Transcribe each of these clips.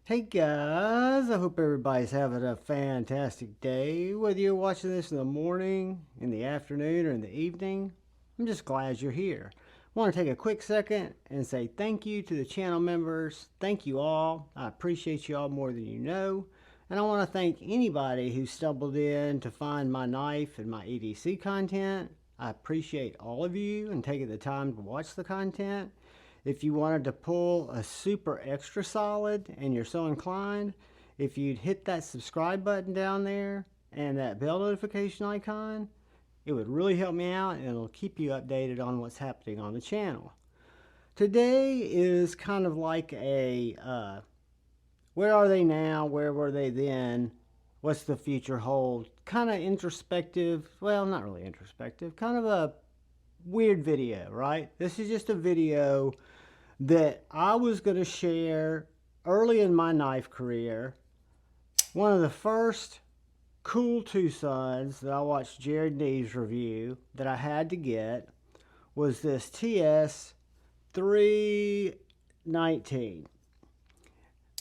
Hey guys, I hope everybody's having a fantastic day. Whether you're watching this in the morning, in the afternoon, or in the evening, I'm just glad you're here. I want to take a quick second and say thank you to the channel members. Thank you all. I appreciate you all more than you know. And I want to thank anybody who stumbled in to find my knife and my EDC content. I appreciate all of you and taking the time to watch the content. If you wanted to pull a super extra solid and you're so inclined, if you'd hit that subscribe button down there and that bell notification icon, it would really help me out and it'll keep you updated on what's happening on the channel. Today is kind of like a where are they now, where were they then, what's the future hold, kind of introspective, well, not really introspective, kind of a weird video, right? This is just a video that I was going to share early in my knife career. One of the first cool Tucsons that I watched Jared Neves review that I had to get was this TS 319.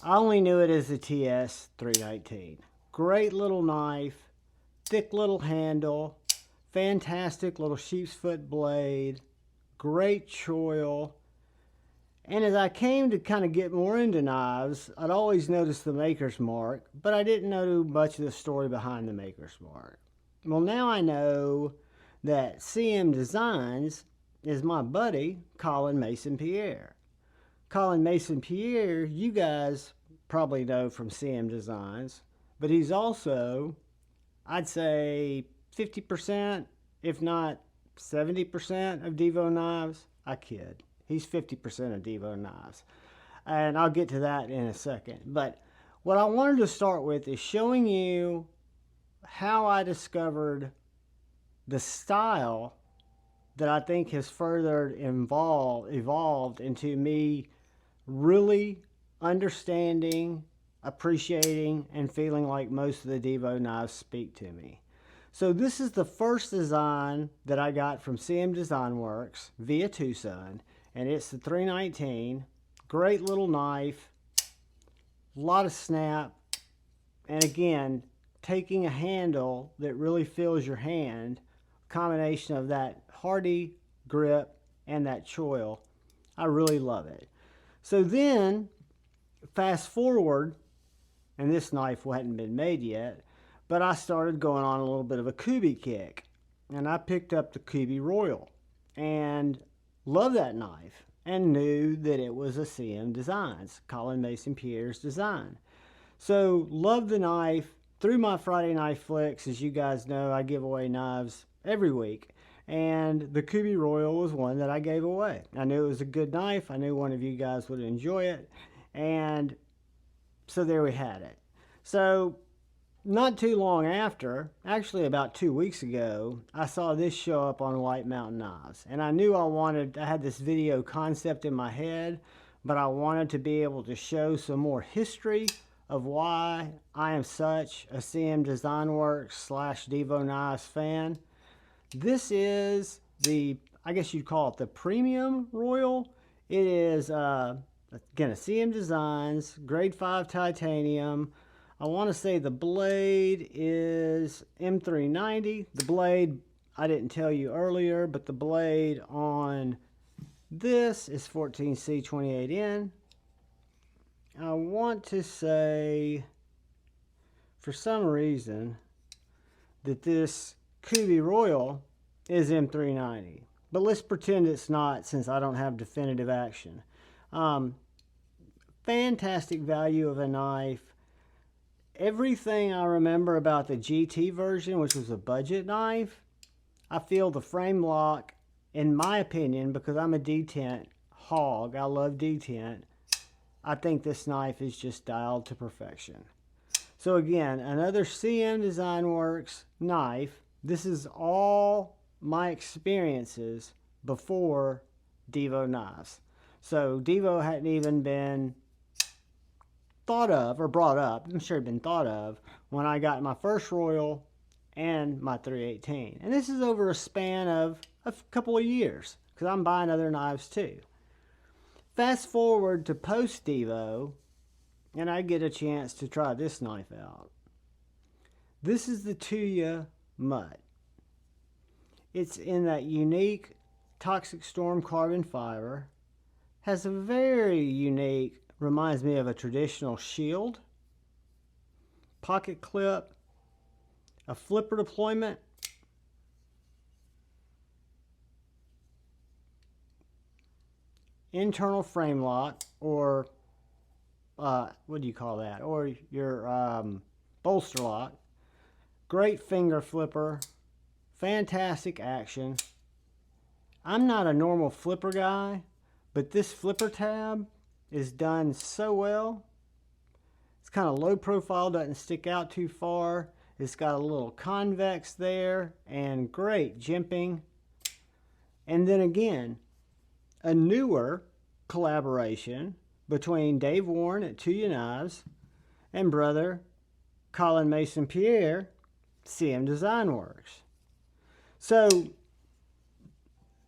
I only knew it as the TS 319. Great little knife, thick little handle, fantastic little sheep's foot blade, great choil. And as I came to kind of get more into knives, I'd always noticed the maker's mark, but I didn't know much of the story behind the maker's mark. Well, now I know that CM Designs is my buddy, Colin Mason Pierre. Colin Mason Pierre, you guys probably know from CM Designs, but he's also, I'd say, 50%, if not 70% of Devo Knives. I kid. He's 50% of Devo Knives. And I'll get to that in a second. But what I wanted to start with is showing you how I discovered the style that I think has further evolved into me really understanding, appreciating, and feeling like most of the Devo knives speak to me. So this is the first design that I got from CM Design Works via Tucson, and it's the 319. Great little knife, a lot of snap, and again, taking a handle that really fills your hand, combination of that hardy grip and that choil. I really love it. So then, fast forward, and this knife hadn't been made yet, but I started going on a little bit of a Kubi kick. And I picked up the Kubi Royal and loved that knife and knew that it was a CM Designs, Colin Mason Pierre's design. So loved the knife. Through my Friday Knife Flicks, as you guys know, I give away knives every week. And the Kubi Royal was one that I gave away. I knew it was a good knife. I knew one of you guys would enjoy it. And so there we had it. So not too long after, actually about 2 weeks ago, I saw this show up on White Mountain Knives. And I knew I had this video concept in my head, but I wanted to be able to show some more history of why I am such a CM Design Works / Dvo Knives fan. This is the, I guess you'd call it the Premium Royal. It is, again, a CM Designs, grade 5 titanium. I want to say the blade is M390. The blade, I didn't tell you earlier, but the blade on this is 14C28N. I want to say, for some reason, that this Kubi Royal is M390. But let's pretend it's not, since I don't have definitive action. Fantastic value of a knife. Everything I remember about the GT version, which was a budget knife, I feel the frame lock, in my opinion, because I'm a detent hog, I love detent, I think this knife is just dialed to perfection. So again, another CM Design Works knife. This is all my experiences before Devo Knives. So Devo hadn't even been thought of or brought up. I'm sure it had been thought of when I got my first Royal and my 318. And this is over a span of a couple of years because I'm buying other knives too. Fast forward to post Devo, and I get a chance to try this knife out. This is the Dvo Mutt. It's in that unique Toxic Storm carbon fiber. Has a very unique, reminds me of a traditional shield, pocket clip, a flipper deployment, internal frame lock, or what do you call that? Or your bolster lock. Great finger flipper, fantastic action. I'm not a normal flipper guy, but this flipper tab is done so well. It's kind of low profile, doesn't stick out too far. It's got a little convex there and great jimping. And then again, a newer collaboration between Dave Warren at Dvo Knives and brother Colin Mason Pierre, CM Design Works. So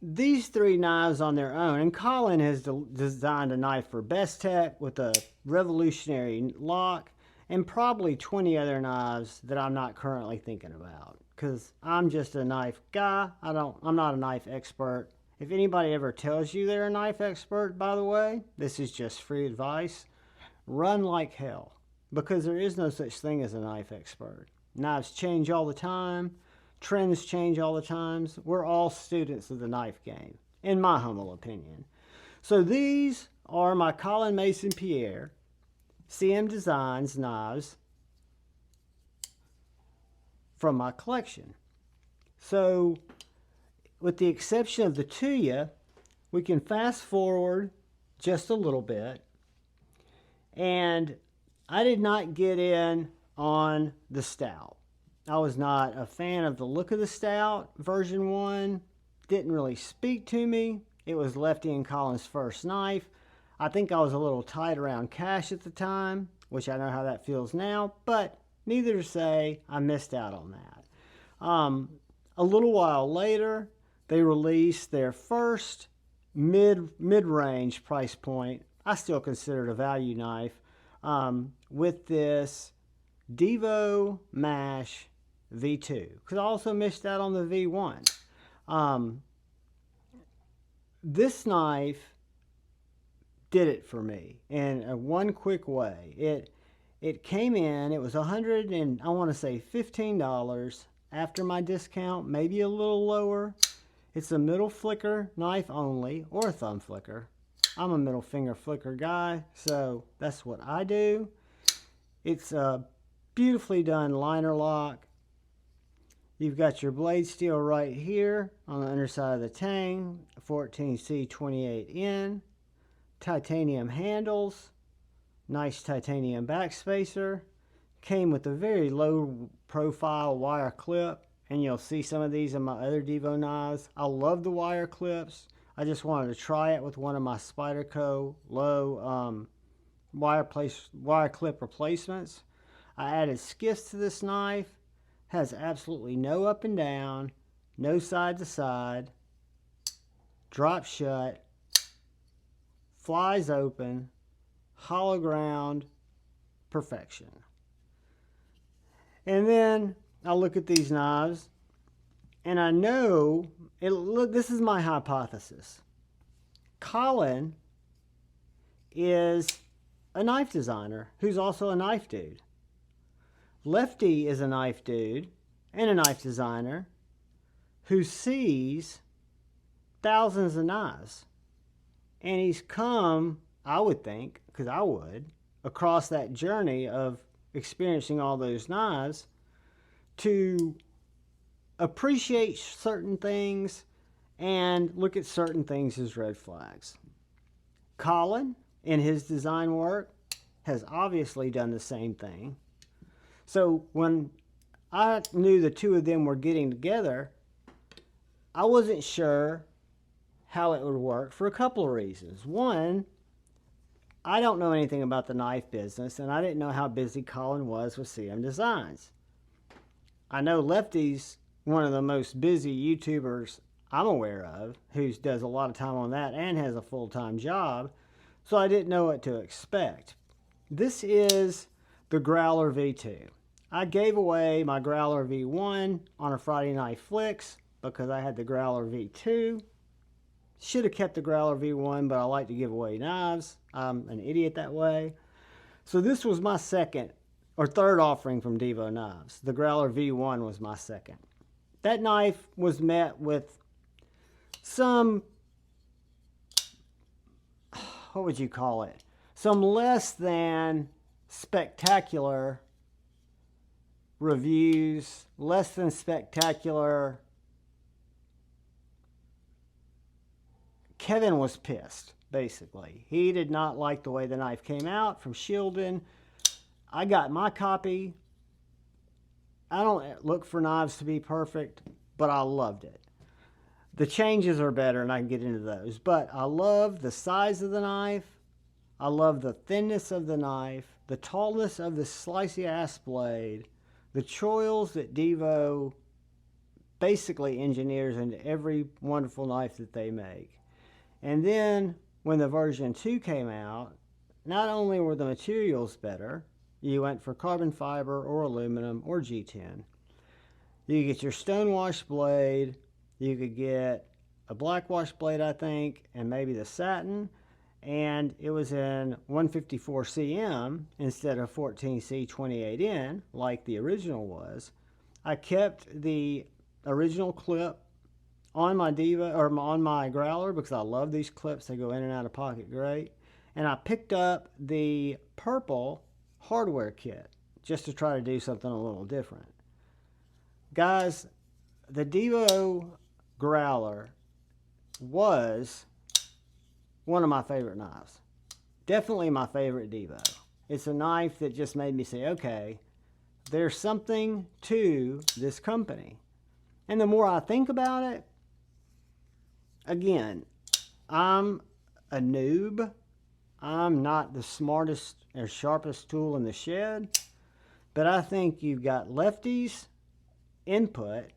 these three knives on their own, and Colin has designed a knife for Best Tech with a revolutionary lock, and probably 20 other knives that I'm not currently thinking about, because I'm just a knife guy. I'm not a knife expert. If anybody ever tells you they're a knife expert, by the way, this is just free advice. Run like hell, because there is no such thing as a knife expert. Knives change all the time. Trends change all the time. We're all students of the knife game, in my humble opinion. So these are my Colin Mason Pierre CM Designs knives from my collection. So with the exception of the Dvo, we can fast forward just a little bit. And I did not get in on the stout. I was not a fan of the look of the stout. Version 1 didn't really speak to me. It was Lefty and Colin's first knife. I think I was a little tight around cash at the time, which I know how that feels now, but neither to say I missed out on that. A little while later, they released their first mid-range price point. I still consider it a value knife, with this Dvo Mash V2, because I also missed out on the V1. This knife did it for me in one quick way. It came in, it was $100 and I want to say $15 after my discount, maybe a little lower. It's a middle flicker knife only, or a thumb flicker. I'm a middle finger flicker guy, so that's what I do. It's a beautifully done liner lock. You've got your blade steel right here on the underside of the tang, 14C28N, titanium handles, nice titanium backspacer, came with a very low profile wire clip, and you'll see some of these in my other Dvo knives. I love the wire clips. I just wanted to try it with one of my Spyderco low wire clip replacements. I added skiffs to this knife. Has absolutely no up and down, no side to side, drop shut, flies open, hollow ground, perfection. And then I look at these knives and I know, this is my hypothesis. Colin is a knife designer who's also a knife dude. Lefty is a knife dude and a knife designer who sees thousands of knives. And he's come, I would think, because I would, across that journey of experiencing all those knives to appreciate certain things and look at certain things as red flags. Colin, in his design work, has obviously done the same thing. So when I knew the two of them were getting together, I wasn't sure how it would work for a couple of reasons. One, I don't know anything about the knife business, and I didn't know how busy Colin was with CM Designs. I know Lefty's one of the most busy YouTubers I'm aware of, who does a lot of time on that and has a full-time job, so I didn't know what to expect. This is the Growler V2. I gave away my Growler V1 on a Friday Night Flicks because I had the Growler V2. Should have kept the Growler V1, but I like to give away knives. I'm an idiot that way. So this was my second or third offering from Devo Knives. The Growler V1 was my second. That knife was met with some, what would you call it? Some less than spectacular reviews, less than spectacular. Kevin was pissed, basically. He did not like the way the knife came out from Shieldon. I got my copy. I don't look for knives to be perfect, but I loved it. The changes are better, and I can get into those. But I love the size of the knife. I love the thinness of the knife, the tallness of the slicey ass blade, the choils that Devo basically engineers into every wonderful knife that they make. And then when the version 2 came out, not only were the materials better, you went for carbon fiber or aluminum or G10. You could get your stonewash blade, you could get a black wash blade, I think, and maybe the satin, and it was in 154 cm instead of 14C 28N like the original was. I kept the original clip on my Devo, or on my Growler, because I love these clips. They go in and out of pocket great. And I picked up the purple hardware kit just to try to do something a little different. Guys, the Devo Growler was one of my favorite knives. Definitely my favorite Devo. It's a knife that just made me say, okay, there's something to this company. And the more I think about it, again, I'm a noob. I'm not the smartest or sharpest tool in the shed, but I think you've got Lefty's input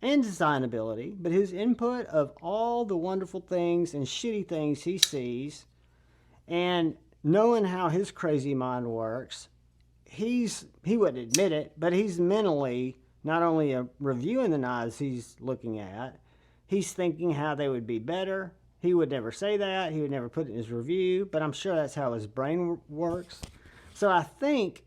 and designability, but his input of all the wonderful things and shitty things he sees, and knowing how his crazy mind works, he wouldn't admit it, but he's mentally not only reviewing the knives he's looking at, he's thinking how they would be better. He would never say that. He would never put it in his review, but I'm sure that's how his brain works. So I think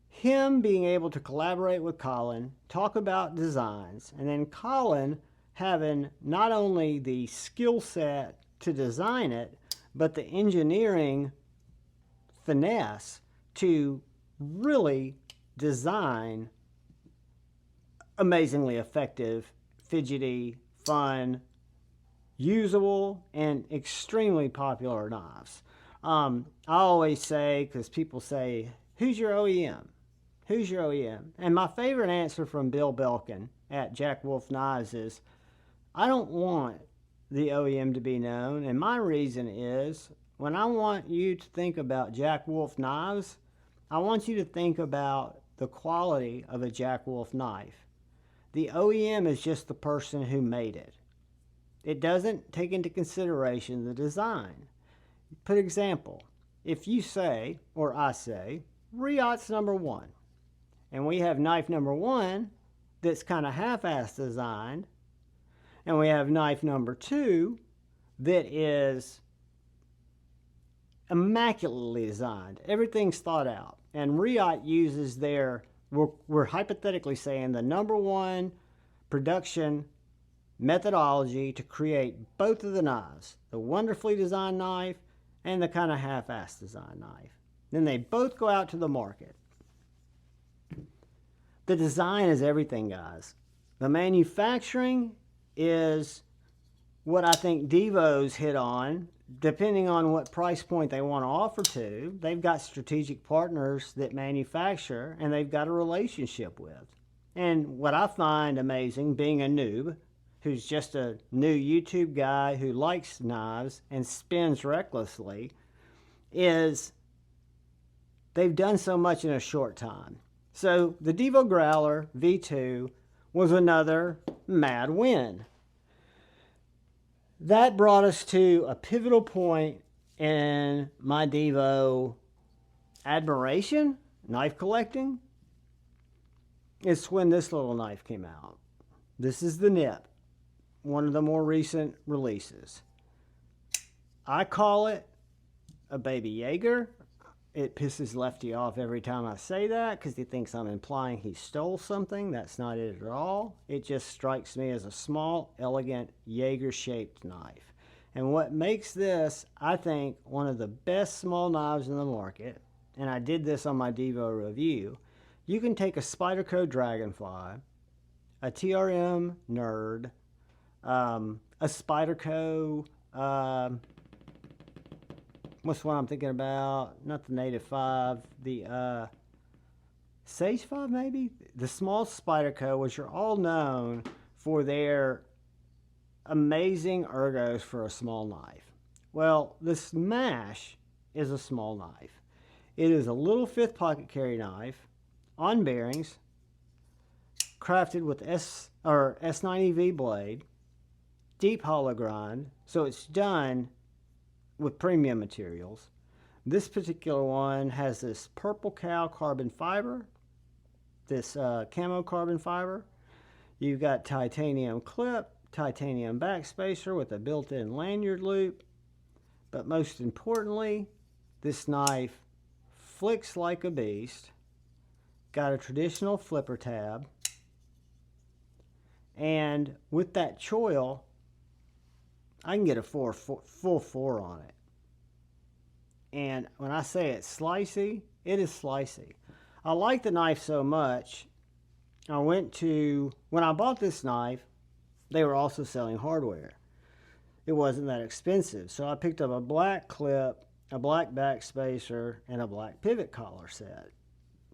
him being able to collaborate with Colin, talk about designs, and then Colin having not only the skill set to design it, but the engineering finesse to really design amazingly effective, fidgety, fun, usable, and extremely popular knives. I always say, because people say, who's your OEM? Who's your OEM? And my favorite answer from Bill Belkin at Jack Wolf Knives is, I don't want the OEM to be known, and my reason is, when I want you to think about Jack Wolf Knives, I want you to think about the quality of a Jack Wolf knife. The OEM is just the person who made it. It doesn't take into consideration the design. For example, if you say, or I say, Riot's #1, and we have knife #1 that's kind of half-assed designed, and we have knife #2 that is immaculately designed. Everything's thought out. And Riot uses their, we're hypothetically saying, the #1 production methodology to create both of the knives, the wonderfully designed knife and the kind of half-assed designed knife. Then they both go out to the market. The design is everything, guys. The manufacturing is what I think Devo's hit on. Depending on what price point they want to offer to, they've got strategic partners that manufacture, and they've got a relationship with. And what I find amazing, being a noob, who's just a new YouTube guy who likes knives and spins recklessly, is they've done so much in a short time. So the Devo Growler V2 was another mad win. That brought us to a pivotal point in my Devo admiration, knife collecting, it's when this little knife came out. This is the nip, one of the more recent releases. I call it a baby Jaeger. It pisses Lefty off every time I say that because he thinks I'm implying he stole something. That's not it at all. It just strikes me as a small, elegant, Jaeger-shaped knife. And what makes this, I think, one of the best small knives in the market, and I did this on my Devo review, you can take a Spyderco Dragonfly, a TRM Nerd, a Spyderco, what's one I'm thinking about? Not the Native 5, the Sage 5 maybe? The small Spyderco, which are all known for their amazing ergos for a small knife. Well, the Smash is a small knife. It is a little 5th pocket carry knife on bearings, crafted with S90V blade, deep hollow grind, so it's done with premium materials. This particular one has this purple cow carbon fiber, this camo carbon fiber. You've got titanium clip, titanium backspacer with a built-in lanyard loop, but most importantly, this knife flicks like a beast. Got a traditional flipper tab, and with that choil, I can get a full 4 on it. And when I say it's slicey, it is slicey. I like the knife so much, when I bought this knife, they were also selling hardware. It wasn't that expensive, so I picked up a black clip, a black backspacer, and a black pivot collar set,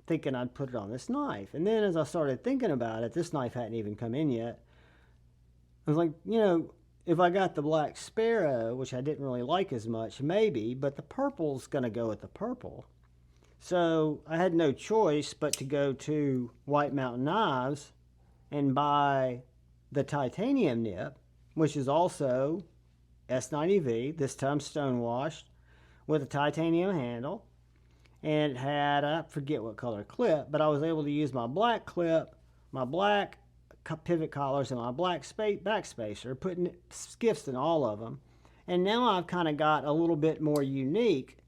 thinking I'd put it on this knife. And then as I started thinking about it, this knife hadn't even come in yet. I was like, you know, if I got the black Sparrow, which I didn't really like as much, maybe, but the purple's going to go with the purple. So I had no choice but to go to White Mountain Knives and buy the titanium nip, which is also S90V, this time stonewashed, with a titanium handle. And it had, I forget what color clip, but I was able to use my black clip, my black pivot collars, and my black backspacer, putting skiffs in all of them. And now I've kind of got a little bit more unique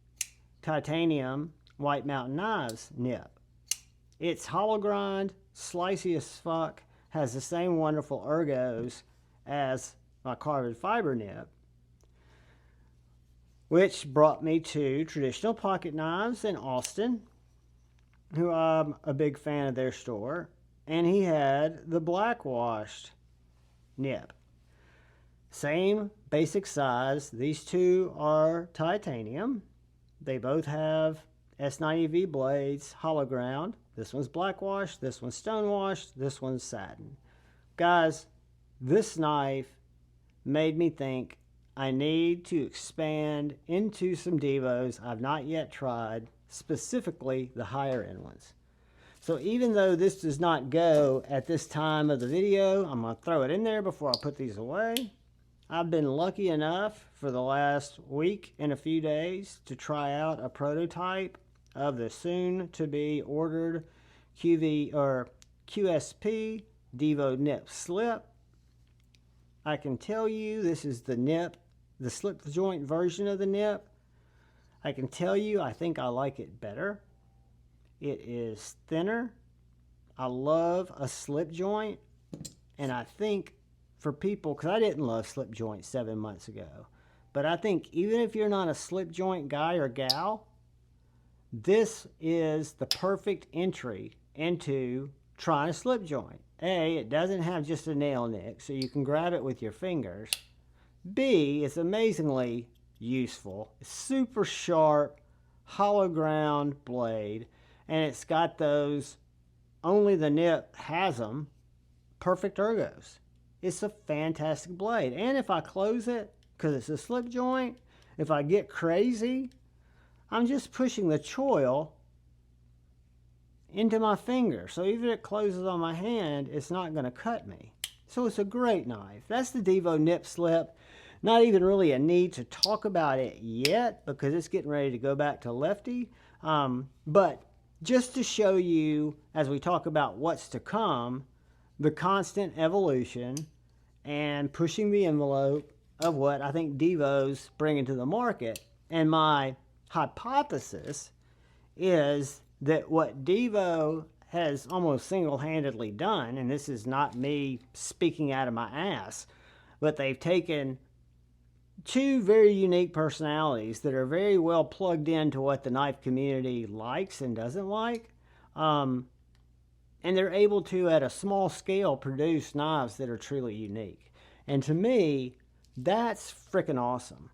titanium White Mountain Knives nip. It's hollow grind, slicey as fuck, has the same wonderful ergos as my carbon fiber nip, which brought me to Traditional Pocket Knives in Austin, who I'm a big fan of their store. And he had the black washed nip. Same basic size. These two are titanium. They both have S90V blades, hollow ground. This one's black washed, this one's stone washed, this one's satin. Guys, this knife made me think I need to expand into some Devos I've not yet tried, specifically the higher end ones. So even though this does not go at this time of the video, I'm going to throw it in there before I put these away. I've been lucky enough for the last week and a few days to try out a prototype of the soon to be ordered QSP Devo nip slip. I can tell you this is the nip, the slip joint version of the nip. I can tell you I think I like it better. It is thinner. I love a slip joint, and I think for people, because I didn't love slip joints 7 months ago, but I think even if you're not a slip joint guy or gal, this is the perfect entry into trying a slip joint. A, it doesn't have just a nail nick, so you can grab it with your fingers. B, it's amazingly useful. It's super sharp, hollow ground blade, and it's got those, only the nip has them, perfect ergos. It's a fantastic blade. And if I close it, because it's a slip joint, if I get crazy, I'm just pushing the choil into my finger. So even if it closes on my hand, it's not going to cut me. So it's a great knife. That's the Devo nip slip. Not even really a need to talk about it yet because it's getting ready to go back to Lefty. But just to show you, as we talk about what's to come, the constant evolution and pushing the envelope of what I think Devo's bringing to the market. And my hypothesis is that what Devo has almost single-handedly done, and this is not me speaking out of my ass, but they've taken two very unique personalities that are very well plugged into what the knife community likes and doesn't like. And they're able to, at a small scale, produce knives that are truly unique. And to me, that's freaking awesome.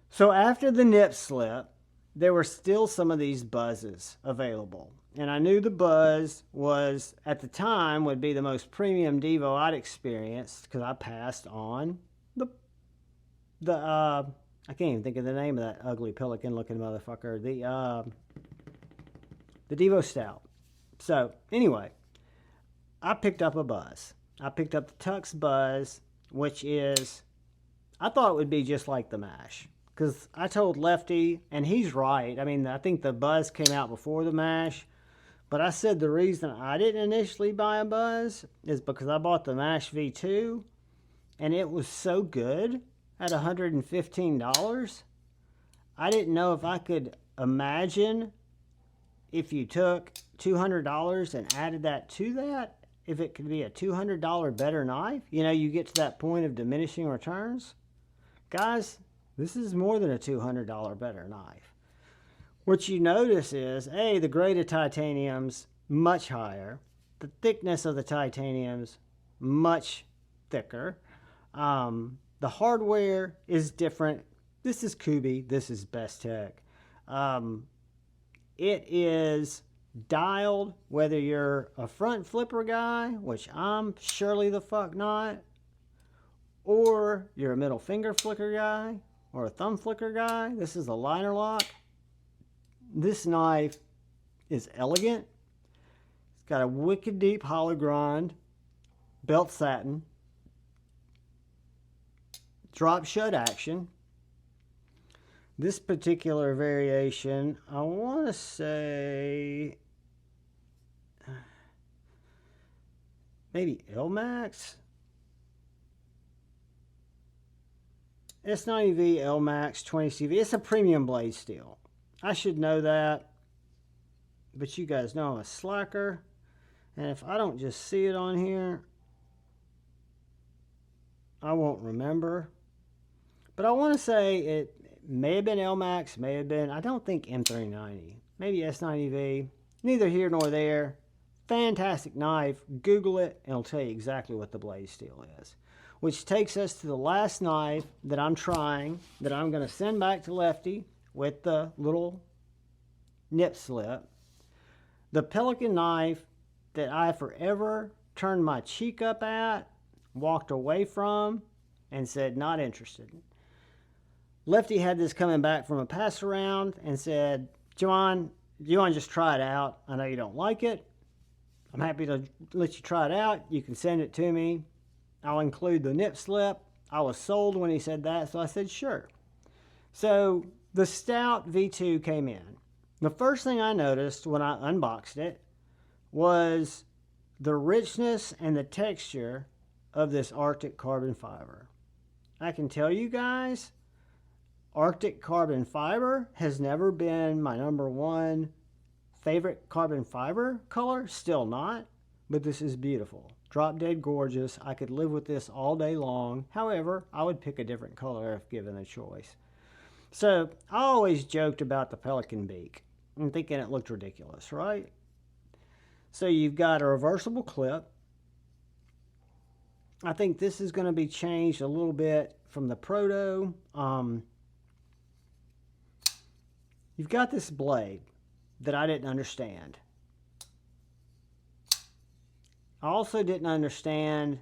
So after the nip slip, there were still some of these buzzes available. And I knew the buzz was, at the time, would be the most premium Devo I'd experienced because I passed on I can't even think of the name of that ugly pelican looking motherfucker. The Devo Stout. So anyway, I picked up a buzz. I picked up the Tux Buzz, which is, I thought it would be just like the Mash. Because I told Lefty, and he's right. I mean, I think the Buzz came out before the Mash. But I said the reason I didn't initially buy a Buzz is because I bought the Mash V2. And it was so good at $115. I didn't know if I could imagine if you took $200 and added that to that, if it could be a $200 better knife. You know, you get to that point of diminishing returns. Guys, this is more than a $200 better knife. What you notice is, A, the grade of titanium's much higher. The thickness of the titanium's much thicker. The hardware is different. This is Kubi. This is Best Tech. It is dialed whether you're a front flipper guy, which I'm surely the fuck not, or you're a middle finger flicker guy or a thumb flicker guy. This is a liner lock. This knife is elegant. It's got a wicked deep hollow grind, belt satin, drop shut action. This particular variation, I want to say maybe LMAX. S90V LMAX 20CV. It's a premium blade steel. I should know that, but you guys know I'm a slacker, and if I don't just see it on here, I won't remember. But I want to say it may have been LMAX, may have been, I don't think M390, maybe S90V. Neither here nor there. Fantastic knife. Google it and it'll tell you exactly what the blade steel is. Which takes us to the last knife that I'm trying, that I'm going to send back to Lefty with the little nip slip. The Pelican knife that I forever turned my cheek up at, walked away from, and said not interested. Lefty had this coming back from a pass around and said, John, do you want to just try it out? I know you don't like it. I'm happy to let you try it out. You can send it to me. I'll include the nip slip. I was sold when he said that, so I said sure. So the Stout V2 came in. The first thing I noticed when I unboxed it was the richness and the texture of this Arctic carbon fiber. I can tell you guys, Arctic carbon fiber has never been my #1 favorite carbon fiber color, still not, but this is beautiful. Drop dead gorgeous. I could live with this all day long. However, I would pick a different color if given a choice. So I always joked about the Pelican beak and thinking it looked ridiculous, right? So you've got a reversible clip. I think this is going to be changed a little bit from the Proto. You've got this blade that I didn't understand. I also didn't understand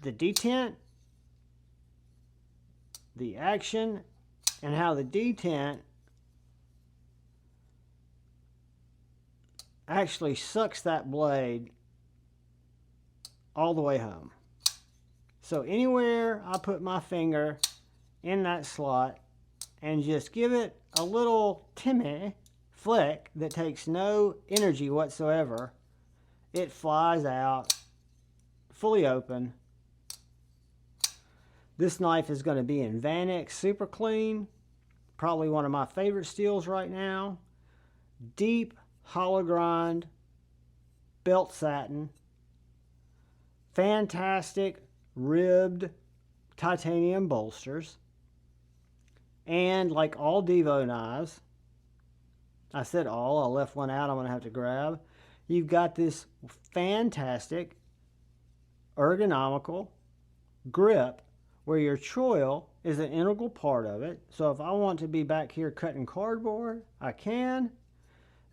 the detent, the action, and how the detent actually sucks that blade all the way home. So anywhere I put my finger in that slot and just give it a little timmy flick that takes no energy whatsoever, it flies out fully open. This knife is going to be in Vanix Super Clean, probably one of my favorite steels right now. Deep hollow grind belt satin, fantastic ribbed titanium bolsters, and like all Devo knives, I said all, I left one out I'm going to have to grab. You've got this fantastic ergonomical grip where your choil is an integral part of it. So if I want to be back here cutting cardboard, I can.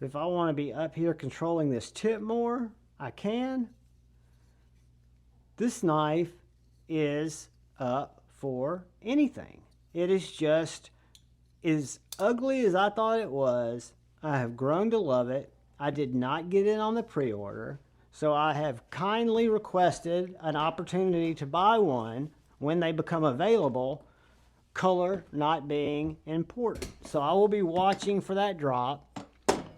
If I want to be up here controlling this tip more, I can. This knife is up for anything. It is just as ugly as I thought it was. I have grown to love it. I did not get it on the pre-order, so I have kindly requested an opportunity to buy one when they become available, color not being important. So I will be watching for that drop,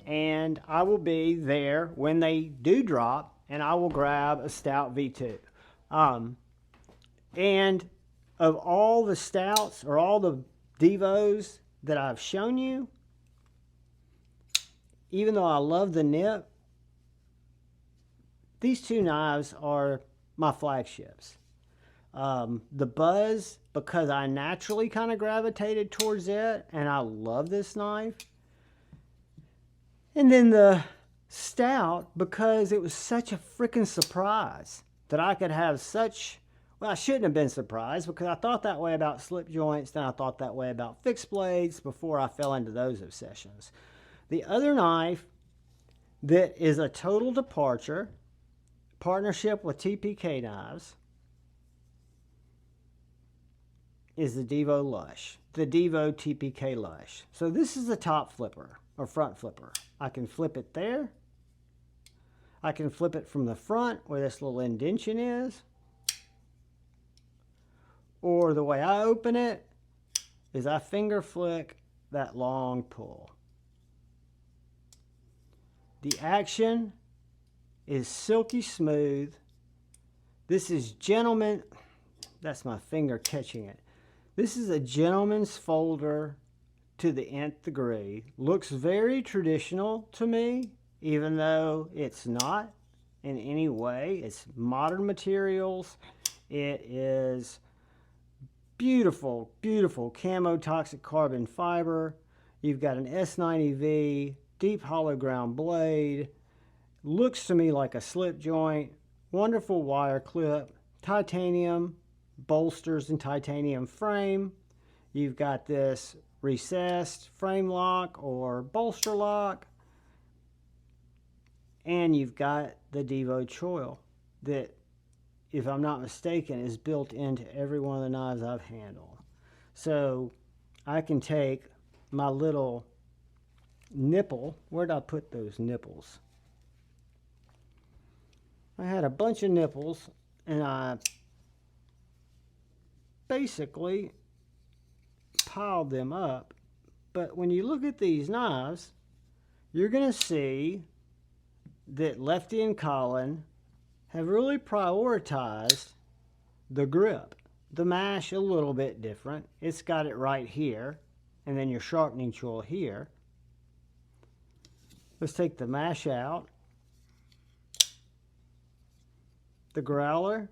and I will be there when they do drop, and I will grab a stout V2. And of all the stouts or all the Devos that I've shown you, even though I love the nip, these two knives are my flagships. The Buzz, because I naturally kind of gravitated towards it, and I love this knife. And then the Stout, because it was such a freaking surprise that I could have such... Well, I shouldn't have been surprised, because I thought that way about slip joints, then I thought that way about fixed blades before I fell into those obsessions. The other knife that is a total departure, partnership with TPK Knives, is the Dvo Lush, the Devo TPK Lush. So this is the top flipper, or front flipper. I can flip it there. I can flip it from the front where this little indention is. Or the way I open it is I finger flick that long pull. The action is silky smooth. This is gentleman, that's my finger catching it. This is a gentleman's folder to the nth degree. Looks very traditional to me, even though it's not in any way. It's modern materials. It is beautiful, beautiful camo toxic carbon fiber. You've got an S90V, deep hollow ground blade. Looks to me like a slip joint. Wonderful wire clip. Titanium bolsters and titanium frame. You've got this recessed frame lock or bolster lock. And you've got the Devo choil that, if I'm not mistaken, is built into every one of the knives I've handled. So I can take my little nipple. Where'd I put those nipples? I had a bunch of nipples, and I basically piled them up. But when you look at these knives, you're going to see that Lefty and Colin have really prioritized the grip. The mash a little bit different. It's got it right here, and then your sharpening tool here. Let's take the mash out. The Growler.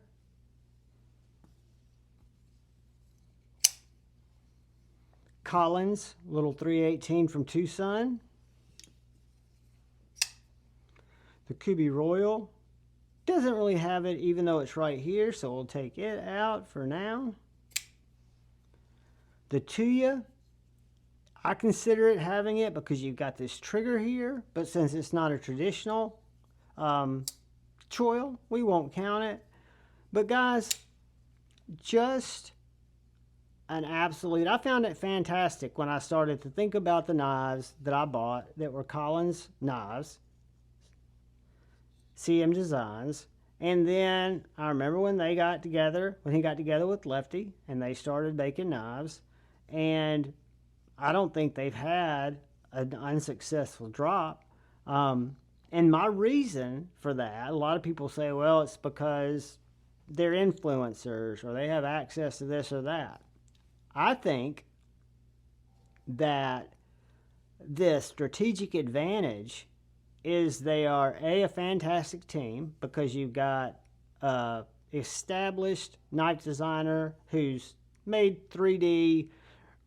Collins, little 318 from Tucson. The Kubi Royal. Doesn't really have it, even though it's right here, so we'll take it out for now. The Tuya, I consider it having it because you've got this trigger here, but since it's not a traditional choil, we won't count it. But guys, just an absolute, I found it fantastic when I started to think about the knives that I bought that were Collins knives, CM Designs, And then I remember when he got together with Lefty and they started making knives. And I don't think they've had an unsuccessful drop. And my reason for that, a lot of people say, well, it's because they're influencers or they have access to this or that. I think that the strategic advantage is they are a fantastic team because you've got a established knife designer who's made 3D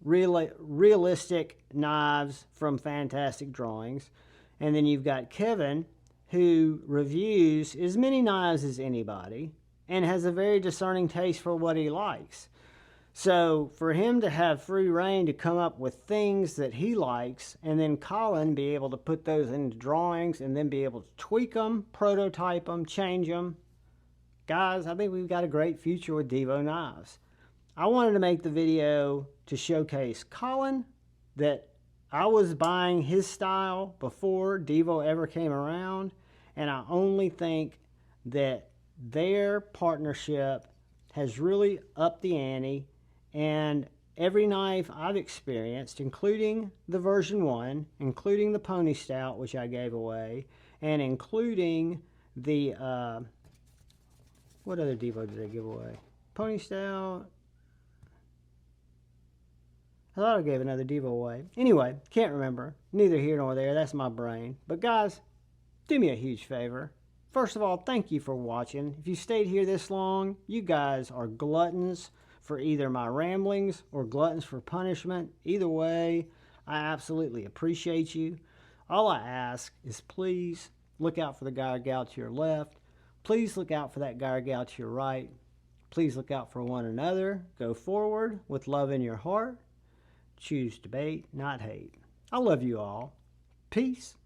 realistic knives from fantastic drawings, and then you've got Kevin who reviews as many knives as anybody and has a very discerning taste for what he likes. So for him to have free reign to come up with things that he likes, and then Colin be able to put those into drawings and then be able to tweak them, prototype them, change them, guys, I think we've got a great future with Devo Knives. I wanted to make the video to showcase Colin, that I was buying his style before Devo ever came around, and I only think that their partnership has really upped the ante. And every knife I've experienced, including the version 1, including the Pony Stout, which I gave away, and including the, what other Devo did I give away? Pony Stout. I thought I gave another Devo away. Anyway, can't remember. Neither here nor there. That's my brain. But guys, do me a huge favor. First of all, thank you for watching. If you stayed here this long, you guys are gluttons for either my ramblings or gluttons for punishment. Either way, I absolutely appreciate you. All I ask is please look out for the guy or gal to your left. Please look out for that guy or gal to your right. Please look out for one another. Go forward with love in your heart. Choose debate, not hate. I love you all. Peace.